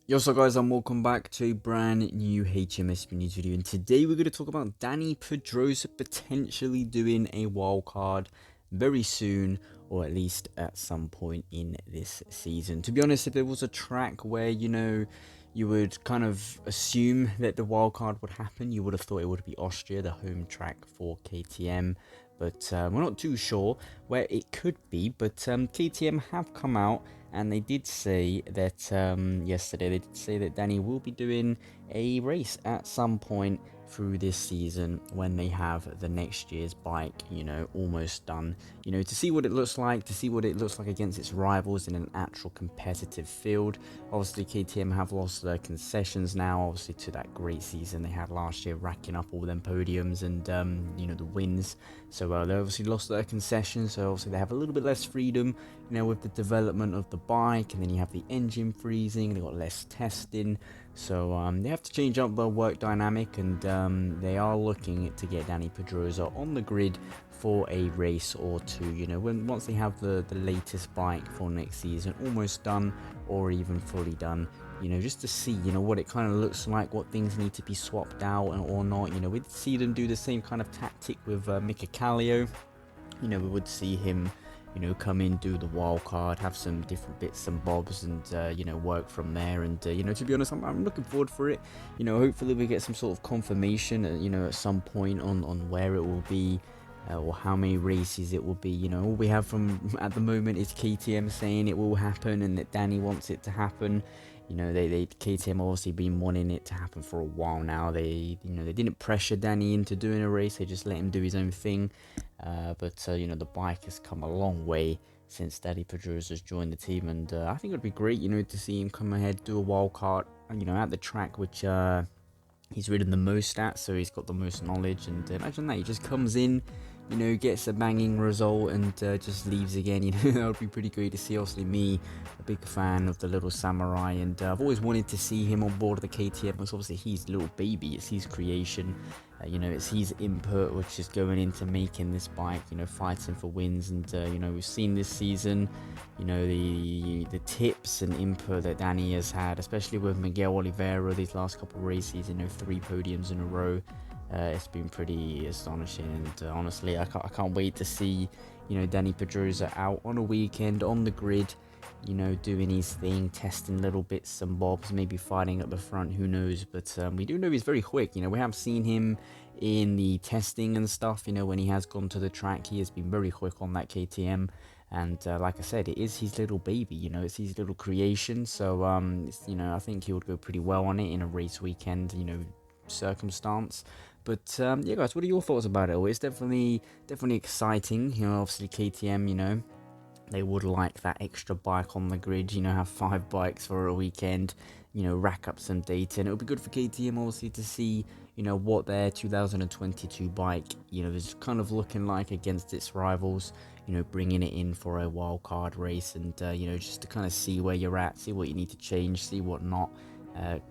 Yo, so guys, and welcome back to a brand new Hijomeatman news video. And today we're going to talk about Dani Pedrosa potentially doing a wild card very soon, or at least at some point in this season. To be honest, if there was a track where, you would kind of assume that the wild card would happen, you would have thought it would be Austria, the home track for KTM. But we're not too sure where it could be. But KTM have come out and they did say that yesterday, they did say that Dani will be doing a race at some point through this season when they have the next year's bike, almost done, to see what it looks like, against its rivals in an actual competitive field. Obviously, KTM have lost their concessions now, obviously, to that great season they had last year, racking up all them podiums and, the wins. So they obviously lost their concessions, so obviously they have a little bit less freedom, with the development of the bike, and then you have the engine freezing, they got less testing. So they have to change up their work dynamic, and they are looking to get Dani Pedrosa on the grid for a race or two, once they have the latest bike for next season almost done, or even fully done, just to see, what it kind of looks like, what things need to be swapped out or not. We'd see them do the same kind of tactic with Mika Kallio. We would see him come in, do the wild card, have some different bits and bobs, and work from there. And to be honest, I'm looking forward for it. Hopefully we get some sort of confirmation at some point on where it will be, or how many races it will be. All we have from at the moment is KTM saying it will happen and that Dani wants it to happen. They KTM obviously been wanting it to happen for a while now. They didn't pressure Dani into doing a race, they just let him do his own thing. But the bike has come a long way since Dani Pedrosa has joined the team, and I think it would be great, to see him come ahead, do a wild card, at the track which he's ridden the most at, so he's got the most knowledge. And imagine that he just comes in, gets a banging result and just leaves again. That would be pretty great to see. Obviously, me, a big fan of the little samurai, and I've always wanted to see him on board the KTM, because obviously he's little baby, it's his creation, it's his input which is going into making this bike, fighting for wins. And we've seen this season, the tips and input that Dani has had, especially with Miguel Oliveira these last couple of races, 3 podiums in a row. It's been pretty astonishing, and honestly, I can't wait to see, Dani Pedrosa out on a weekend on the grid, doing his thing, testing little bits and bobs, maybe fighting at the front, who knows. But we do know he's very quick. We have seen him in the testing and stuff, when he has gone to the track, he has been very quick on that KTM. And like I said, it is his little baby, it's his little creation. So I think he would go pretty well on it in a race weekend, circumstance. But yeah, guys, what are your thoughts about it? Well, it's definitely exciting. Obviously KTM, they would like that extra bike on the grid, have 5 bikes for a weekend, rack up some data. And it would be good for KTM obviously to see, what their 2022 bike, is kind of looking like against its rivals, bringing it in for a wild card race. And just to kind of see where you're at, see what you need to change, see what not,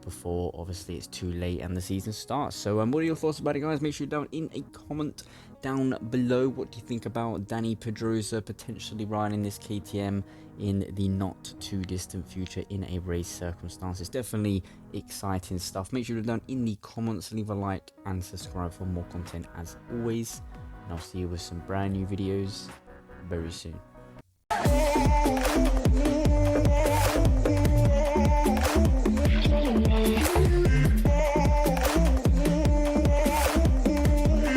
before obviously it's too late and the season starts. So what are your thoughts about it, guys? Make sure you down in a comment down below. What do you think about Dani Pedrosa potentially riding this KTM in the not too distant future in a race circumstance? It's definitely exciting stuff. Make sure you're down in the comments, leave a like and subscribe for more content as always, and I'll see you with some brand new videos very soon.